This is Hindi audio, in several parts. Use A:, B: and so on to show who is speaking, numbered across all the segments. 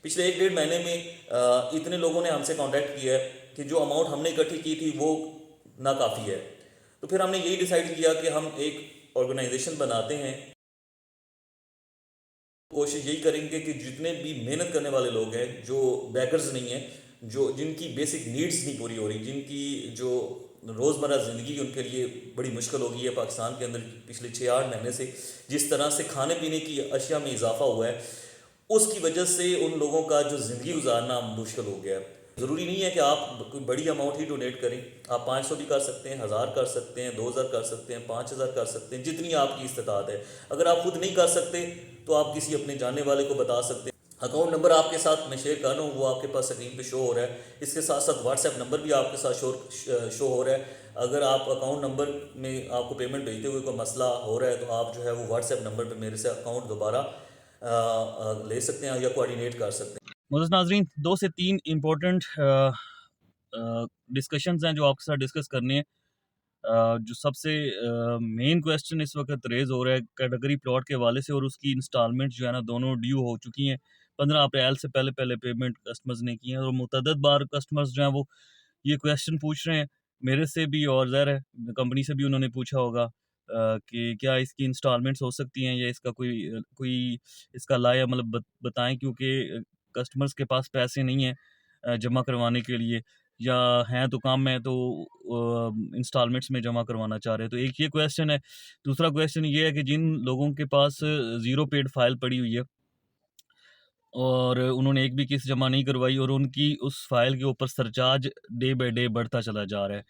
A: पिछले 1 डेढ़ महीने में इतने लोगों ने हमसे कांटेक्ट किया है कि जो अमाउंट हमने इकट्ठी की थी वो नाकाफ़ी है। तो फिर हमने यही डिसाइड किया कि हम एक ऑर्गेनाइजेशन बनाते हैं। कोशिश यही करेंगे कि जितने भी मेहनत करने वाले लोग हैं, जो बैकर्स नहीं हैं, जो जिनकी बेसिक नीड्स नहीं पूरी हो रही, जिनकी जो रोज़मर्रा ज़िंदगी उनके लिए बड़ी मुश्किल हो गई है पाकिस्तान के अंदर पिछले 6-8 महीने से, जिस तरह से खाने पीने की अशिया में इजाफा हुआ है, उसकी वजह से उन लोगों का जो ज़िंदगी गुजारना मुश्किल हो गया है। ज़रूरी नहीं है कि आप कोई बड़ी अमाउंट ही डोनेट करें। आप 500 भी कर सकते हैं, 1000 कर सकते हैं, 2000 कर सकते हैं, 5000 कर सकते हैं, जितनी आपकी इस्तात है। अगर आप खुद नहीं कर सकते तो आप किसी अपने जानने वाले को बता सकते हैं। अकाउंट नंबर आपके साथ मैं शेयर कर रहा हूँ, वो आपके पास स्क्रीन पे शो हो रहा है। इसके साथ साथ व्हाट्सएप नंबर भी आपके साथ शो हो रहा है। अगर आप अकाउंट नंबर में आपको पेमेंट भेजते हुए कोई मसला हो रहा है तो आप जो है वो व्हाट्सएप नंबर पे मेरे से अकाउंट दोबारा ले सकते हैं या कोऑर्डिनेट कर सकते हैं।
B: मोअज़्ज़ज़ नाज़रीन, 2 से 3 इम्पोर्टेंट डिस्कशंस हैं जो आपके साथ डिस्कस करने हैं। जो सबसे मेन क्वेश्चन इस वक्त रेज़ हो रहा है कैटेगरी प्लॉट के हवाले से, और उसकी इंस्टॉलमेंट जो है ना दोनों ड्यू हो चुकी हैं। 15 अप्रैल से पहले पहले पेमेंट कस्टमर्स ने की है, और मुतअद्दिद बार कस्टमर्स जो हैं वो ये क्वेश्चन पूछ रहे हैं मेरे से भी, और ज़ाहिर है कंपनी से भी उन्होंने पूछा होगा कि क्या इसकी इंस्टॉलमेंट्स हो सकती हैं, या इसका कोई इसका लाया मतलब बताएं, क्योंकि कस्टमर्स के पास पैसे नहीं हैं जमा करवाने के लिए, या हैं तो कम है तो इंस्टॉलमेंट्स में जमा करवाना चाह रहे हैं। तो एक ये क्वेश्चन है। दूसरा क्वेश्चन ये है कि जिन लोगों के पास ज़ीरो पेड फाइल पड़ी हुई है और उन्होंने एक भी किस्त जमा नहीं करवाई, और उनकी उस फाइल के ऊपर सरचार्ज डे बाय डे बढ़ता चला जा रहा है।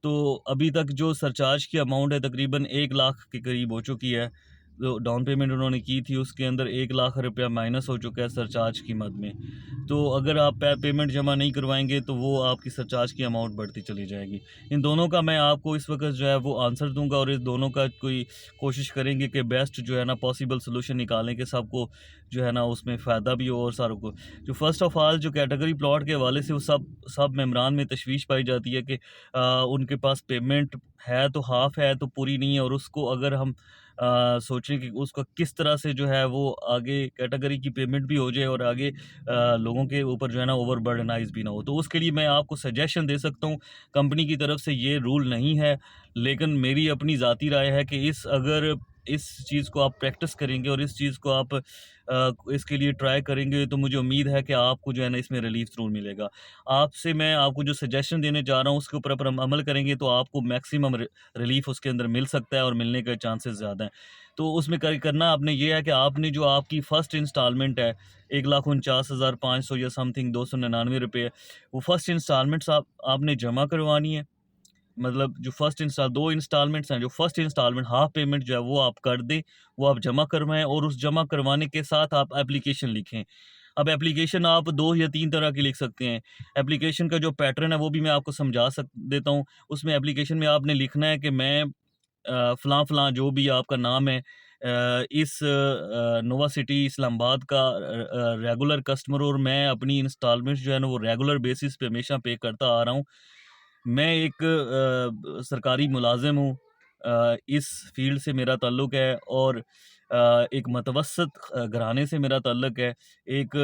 B: तो अभी तक जो सरचार्ज की अमाउंट है तकरीबन 1 लाख के करीब हो चुकी है। जो डाउन पेमेंट उन्होंने की थी उसके अंदर 1 लाख रुपया माइनस हो चुका है सरचार्ज की मद में। तो अगर आप पेमेंट जमा नहीं करवाएँगे तो वो आपकी सरचार्ज की अमाउंट बढ़ती चली जाएगी। इन दोनों का मैं आपको इस वक़्त जो है वो आंसर दूँगा, और इस दोनों का कोई कोशिश करेंगे कि बेस्ट जो है ना पॉसिबल सॉल्यूशन निकालें कि सबको जो है ना उसमें फ़ायदा भी हो और सारों को। जो फ़र्स्ट ऑफ़ ऑल जो कैटेगरी प्लॉट के हवाले से वो सब मेंबरान में तशवीश पाई जाती है कि उनके पास पेमेंट है तो हाफ़ है, तो पूरी नहीं है, और उसको अगर हम सोचें कि उसका किस तरह से जो है वो आगे कैटेगरी की पेमेंट भी हो जाए और आगे लोगों के ऊपर जो है ना ओवरबर्डनाइज़ भी ना हो। तो उसके लिए मैं आपको सजेशन दे सकता हूँ। कंपनी की तरफ से ये रूल नहीं है, लेकिन मेरी अपनी ज़ाती राय है कि अगर इस चीज़ को आप प्रैक्टिस करेंगे और इस चीज़ को आप इसके लिए ट्राई करेंगे, तो मुझे उम्मीद है कि आपको जो है ना इसमें रिलीफ़ ज़रूर मिलेगा। आपसे मैं आपको जो सजेशन देने जा रहा हूँ उसके ऊपर अगर हम अमल करेंगे तो आपको मैक्सिमम रिलीफ़ उसके अंदर मिल सकता है, और मिलने के चांसेस ज़्यादा हैं। तो उसमें करना आपने ये है कि आपने जो आपकी फ़र्स्ट इंस्टॉलमेंट है, 1,49,500 या समथिंग ₹299, वो फ़र्स्ट इंस्टॉलमेंट्स आपने जमा करवानी है। मतलब जो 2 इंस्टॉलमेंट्स हैं, जो फर्स्ट इंस्टॉलमेंट हाफ पेमेंट जो है वो आप कर दें, वो आप जमा करवाएँ, और उस जमा करवाने के साथ आप एप्लीकेशन लिखें। अब एप्लीकेशन आप 2 या 3 तरह की लिख सकते हैं। एप्लीकेशन का जो पैटर्न है वो भी मैं आपको समझा देता हूँ। उसमें एप्लीकेशन में आपने लिखना है कि मैं फ़लाँ-फ़लाँ जो भी आपका नाम है, इस नोवा सिटी इस्लामाबाद का रेगुलर कस्टमर, और मैं अपनी इंस्टॉलमेंट्स जो है ना वो रेगुलर बेसिस पे हमेशा पे करता आ रहा हूँ। मैं एक सरकारी मुलाज़िम हूँ। इस फ़ील्ड से मेरा ताल्लुक है, और एक मतवसत घराने से मेरा ताल्लुक है। एक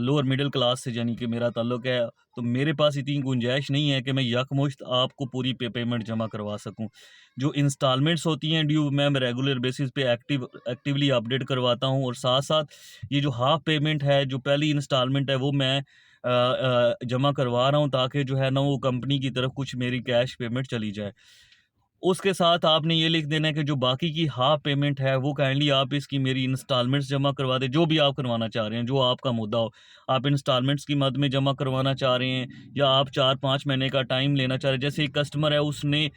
B: लोअर मिडल क्लास से यानी कि मेरा ताल्लुक है। तो मेरे पास इतनी गुंजाइश नहीं है कि मैं यकमुश्त आपको पूरी पेमेंट जमा करवा सकूँ। जो इंस्टॉलमेंट्स होती हैं ड्यू, मैं रेगुलर बेसिस पे एक्टिवली अपडेट करवाता हूँ, और साथ-साथ ये जो हाफ़ पेमेंट है, जो पहली इंस्टॉलमेंट है, वो मैं जमा करवा रहा हूँ ताकि जो है ना वो कंपनी की तरफ कुछ मेरी कैश पेमेंट चली जाए। उसके साथ आपने ये लिख देना है कि जो बाकी की हाफ़ पेमेंट है वो काइंडली आप इसकी मेरी इंस्टॉलमेंट्स जमा करवा दें, जो भी आप करवाना चाह रहे हैं, जो आपका मुद्दा हो। आप इंस्टॉलमेंट्स की मद में जमा करवाना चाह रहे हैं, या आप 4-5 महीने का टाइम लेना चाह रहे हैं। जैसे एक कस्टमर है, उसने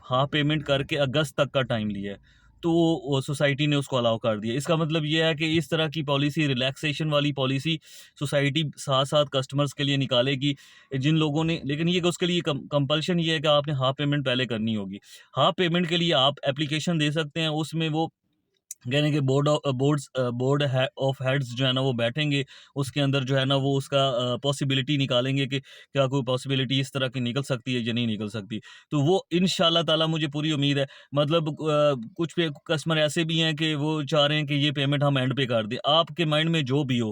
B: हाफ़ पेमेंट करके अगस्त तक का टाइम लिया है, तो वो सोसाइटी ने उसको अलाउ कर दिया। इसका मतलब ये है कि इस तरह की पॉलिसी, रिलैक्सेशन वाली पॉलिसी सोसाइटी साथ-साथ कस्टमर्स के लिए निकालेगी। जिन लोगों ने, लेकिन ये कि उसके लिए कंपल्शन ये है कि आपने हाफ़ पेमेंट पहले करनी होगी। हाफ़ पेमेंट के लिए आप एप्लीकेशन दे सकते हैं, उसमें वो यानी कि बोर्ड ऑफ हेड्स जो है ना वो बैठेंगे, उसके अंदर जो है ना वो उसका पॉसिबिलिटी निकालेंगे कि क्या कोई पॉसिबिलिटी इस तरह की निकल सकती है या नहीं निकल सकती। तो वो इंशाल्लाह ताला मुझे पूरी उम्मीद है, मतलब कुछ पे कस्टमर ऐसे भी हैं कि वो चाह रहे हैं कि ये पेमेंट हम एंड पे कर दें। आपके माइंड में जो भी हो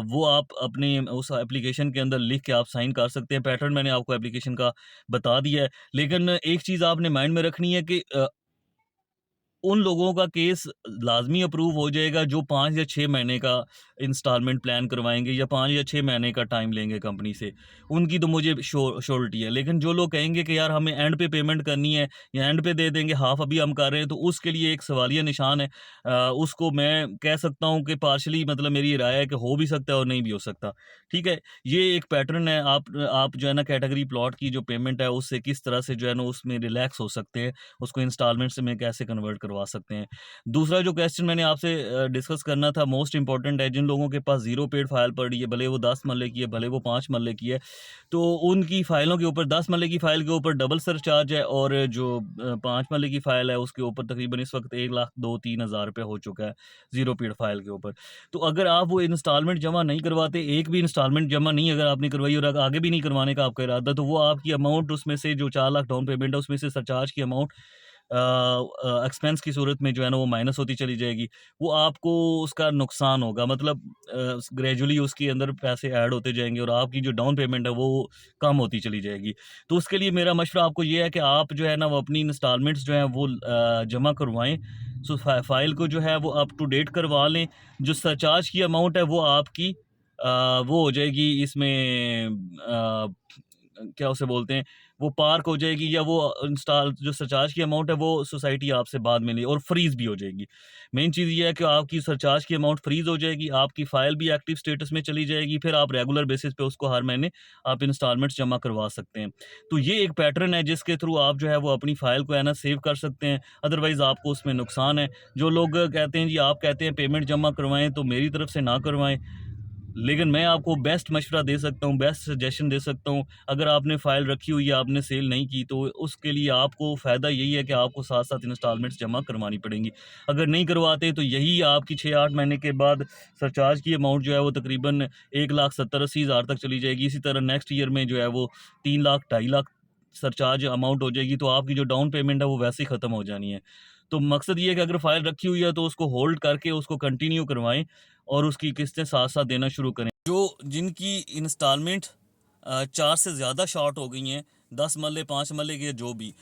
B: वो आप अपनी उस एप्लीकेशन के अंदर लिख के आप साइन कर सकते हैं। पैटर्न मैंने आपको एप्लीकेशन का बता दिया है। लेकिन एक चीज़ आपने माइंड में रखनी है कि उन लोगों का केस लाज़मी अप्रूव हो जाएगा जो 5 या 6 महीने का इंस्टॉलमेंट प्लान करवाएँगे या 5 या 6 महीने का टाइम लेंगे कंपनी से। उनकी तो मुझे श्योरिटी है। लेकिन जो लोग कहेंगे कि यार हमें एंड पे पेमेंट करनी है या एंड पे दे देंगे, हाफ़ अभी हम कर रहे हैं, तो उसके लिए एक सवालिया निशान है। उसको मैं कह सकता हूँ कि पार्शियली, मतलब मेरी राय है कि हो भी सकता है और नहीं भी हो सकता। ठीक है? ये एक पैटर्न है। आप जो है ना कैटेगरी प्लॉट की जो पेमेंट है उससे किस तरह से जो है ना उसमें रिलैक्स हो सकते हैं, उसको इंस्टॉलमेंट्स में कैसे कन्वर्ट करवा सकते हैं। दूसरा जो क्वेश्चन मैंने आपसे डिस्कस करना था, मोस्ट इम्पोर्टेंट है, जिन लोगों के पास ज़ीरो पेड फाइल पड़ी है, भले वो 10 मरले की है, भले वो 5 मरले की है, तो उनकी फाइलों के ऊपर 10 मरले की फाइल के ऊपर डबल सरचार्ज है, और जो 5 मरले की फाइल है उसके ऊपर तकरीबन इस वक्त 1,02,000-3,000 रुपये हो चुका है ज़ीरो पेड फाइल के ऊपर। तो अगर आप वो इंस्टॉलमेंट जमा नहीं करवाते, एक भी इंस्टॉलमेंट जमा नहीं अगर आपने करवाई और आगे भी नहीं करवाने का आपका इरादा, तो वो आपकी अमाउंट उसमें से जो 4 लाख डाउन पेमेंट है उसमें से सरचार्ज की अमाउंट एक्सपेंस की सूरत में जो है ना वो माइनस होती चली जाएगी। वो आपको उसका नुकसान होगा, मतलब ग्रेजुअली उसके अंदर पैसे ऐड होते जाएँगे और आपकी जो डाउन पेमेंट है वो कम होती चली जाएगी। तो उसके लिए मेरा मशवरा आपको ये है कि आप जो है ना वो अपनी इंस्टॉलमेंट्स जो हैं वो जमा करवाएँ। सो फाइल को जो है वो अप टू डेट करवा लें। जो सरचार्ज की अमाउंट है वो आपकी वो हो जाएगी इसमें, क्या उसे बोलते हैं, वो पार्क हो जाएगी, या वो इंस्टॉल जो सरचार्ज की अमाउंट है वो सोसाइटी आपसे बाद में ले और फ्रीज़ भी हो जाएगी। मेन चीज़ ये है कि आपकी सरचार्ज की अमाउंट फ्रीज़ हो जाएगी, आपकी फ़ाइल भी एक्टिव स्टेटस में चली जाएगी, फिर आप रेगुलर बेसिस पे उसको हर महीने आप इंस्टॉलमेंट्स जमा करवा सकते हैं। तो ये एक पैटर्न है जिसके थ्रू आप जो है वो अपनी फ़ाइल को है ना सेव कर सकते हैं, अदरवाइज़ आपको उसमें नुकसान है। जो लोग कहते हैं जी, आप कहते हैं पेमेंट जमा करवाएँ, तो मेरी तरफ से ना करवाएँ। लेकिन मैं आपको बेस्ट मशवरा दे सकता हूँ, बेस्ट सजेशन दे सकता हूँ। अगर आपने फ़ाइल रखी हुई है, आपने सेल नहीं की, तो उसके लिए आपको फ़ायदा यही है कि आपको साथ-साथ इंस्टॉलमेंट्स जमा करवानी पड़ेंगी। अगर नहीं करवाते तो यही आपकी 6-8 महीने के बाद सरचार्ज की अमाउंट जो है वो तकरीबन 1,70,80,000 तक चली जाएगी। इसी तरह नेक्स्ट ईयर में जो है वो 3 लाख, 2.5 लाख सरचार्ज अमाउंट हो जाएगी, तो आपकी जो डाउन पेमेंट है वो वैसे ही ख़त्म हो जानी है। तो मकसद ये है कि अगर फ़ाइल रखी हुई है तो उसको होल्ड करके उसको कंटिन्यू करवाएँ और उसकी किस्तें साथ-साथ देना शुरू करें। जो जिनकी इंस्टॉलमेंट 4 से ज़्यादा शॉर्ट हो गई हैं, 10 मरले, 5 मरले के जो भी,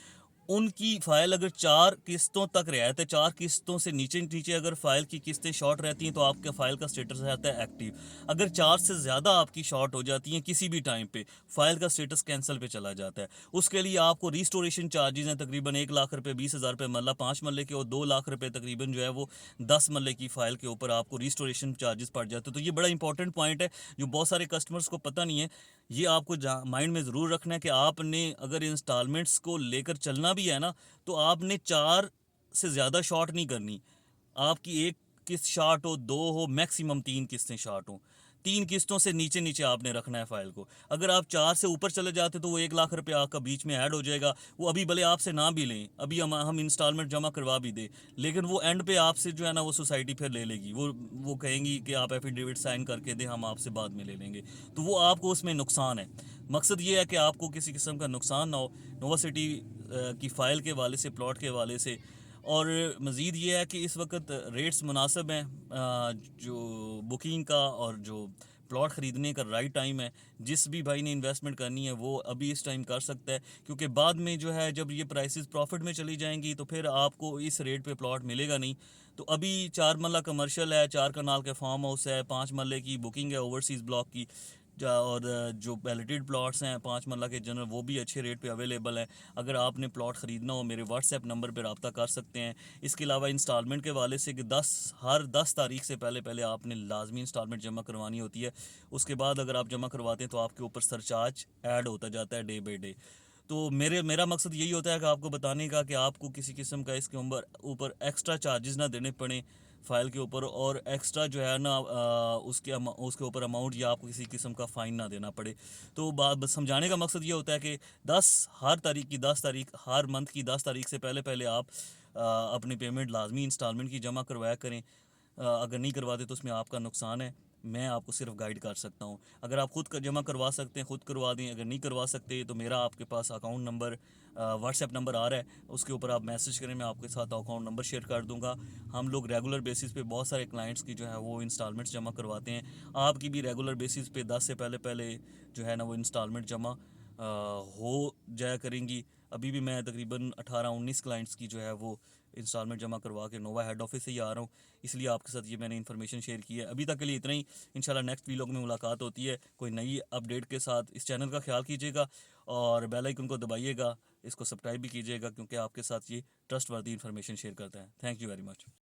B: उनकी फ़ाइल अगर 4 किस्तों तक रियायत है, 4 किस्तों से नीचे अगर फ़ाइल की किस्तें शॉर्ट रहती हैं तो आपके फ़ाइल का स्टेटस रहता है एक्टिव। अगर 4 से ज़्यादा आपकी शॉर्ट हो जाती हैं किसी भी टाइम पे, फ़ाइल का स्टेटस कैंसल पे चला जाता है। उसके लिए आपको रिस्टोरेशन चार्जेज़ हैं तकरीबन 1 लाख रुपए, 20,000 रुपए मरला 5 मरले के, और 2 लाख रुपए तकरीबन जो है वो 10 मरले की फ़ाइल के ऊपर आपको रिस्टोरेशन चार्जेज़ पड़ जाते हैं। तो ये बड़ा इंपॉर्टेंट पॉइंट है जो बहुत सारे कस्टमर्स को पता नहीं है। ये आपको माइंड में ज़रूर रखना है कि आपने अगर इंस्टॉलमेंट्स को लेकर चलना भी है ना, तो आपने 4 से ज़्यादा शॉर्ट नहीं करनी। आपकी 1 किस्त शॉर्ट हो, 2 हो, मैक्सिमम 3 किस्तें शॉर्ट हों। 3 किस्तों से नीचे आपने रखना है फ़ाइल को। अगर आप 4 से ऊपर चले जाते तो वो 1 लाख रुपए आपका बीच में ऐड हो जाएगा। वो अभी भले आपसे ना भी लें, अभी हम इंस्टॉलमेंट जमा करवा भी दें, लेकिन वो एंड पे आपसे जो है ना वो सोसाइटी फिर ले लेगी। वो कहेंगी कि आप एफिडेविट साइन करके दें, हम आपसे बाद में ले लेंगे। तो वो आपको उसमें नुकसान है। मकसद ये है कि आपको किसी किस्म का नुकसान ना हो नोवा सिटी की फ़ाइल के हवाले से, प्लॉट के हवाले से। और मज़ीद ये है कि इस वक्त रेट्स मुनासिब हैं, जो बुकिंग का और जो प्लॉट ख़रीदने का राइट टाइम है। जिस भी भाई ने इन्वेस्टमेंट करनी है वो अभी इस टाइम कर सकता है, क्योंकि बाद में जो है जब ये प्राइसेस प्रॉफिट में चली जाएंगी तो फिर आपको इस रेट पे प्लॉट मिलेगा नहीं। तो अभी 4 मरला कमर्शियल है, 4 कनाल के फार्म हाउस है, 5 मरले की बुकिंग है ओवरसीज़ ब्लॉक की, और जो पैलेटेड प्लॉट्स हैं 5 मरला के जनरल, वो भी अच्छे रेट पे अवेलेबल हैं। अगर आपने प्लॉट ख़रीदना हो मेरे व्हाट्सएप नंबर पर रब्ता कर सकते हैं। इसके अलावा इंस्टॉलमेंट के वाले से कि हर 10 तारीख से पहले आपने लाजमी इंस्टॉलमेंट जमा करवानी होती है। उसके बाद अगर आप जमा करवाते हैं तो आपके ऊपर सरचार्ज ऐड होता जाता है डे बाई डे। तो मेरा मकसद यही होता है कि आपको बताने का कि आपको किसी किस्म का इसके ऊपर एक्स्ट्रा चार्जेस ना देने पड़े फ़ाइल के ऊपर, और एक्स्ट्रा जो है ना उसके ऊपर अमाउंट या आपको किसी किस्म का फ़ाइन ना देना पड़े। तो बात बस समझाने का मकसद ये होता है कि 10 तारीख हर मंथ की 10 तारीख से पहले आप अपनी पेमेंट लाजमी इंस्टॉलमेंट की जमा करवाया करें। अगर नहीं करवाते तो उसमें आपका नुकसान है, मैं आपको सिर्फ गाइड कर सकता हूँ। अगर आप खुद जमा करवा सकते हैं खुद करवा दें, अगर नहीं करवा सकते तो मेरा आपके पास अकाउंट नंबर व्हाट्सएप नंबर आ रहा है, उसके ऊपर आप मैसेज करें, मैं आपके साथ अकाउंट नंबर शेयर कर दूंगा। हम लोग रेगुलर बेसिस पे बहुत सारे क्लाइंट्स की जो है वो इंस्टॉलमेंट्स जमा करवाते हैं। आपकी भी रेगुलर बेसिस पे 10 से पहले पहले जो है ना वो इंस्टॉलमेंट जमा हो जाया करेंगी। अभी भी मैं तकरीबन 18-19 क्लाइंट्स की जो है वो इंस्टॉलमेंट जमा करवा के नोवा हेड ऑफिस से ही आ रहा हूँ, इसलिए आपके साथ ये मैंने इन्फॉर्मेशन शेयर की है। अभी तक के लिए इतना ही, इंशाल्लाह नेक्स्ट वीलॉग में मुलाकात होती है कोई नई अपडेट के साथ। इस चैनल का ख्याल कीजिएगा और बेल आइकन को दबाइएगा, इसको सब्सक्राइब भी कीजिएगा क्योंकि आपके साथ ये ट्रस्ट वर्दी इन्फॉर्मेशन शेयर करता है। Thank you very much.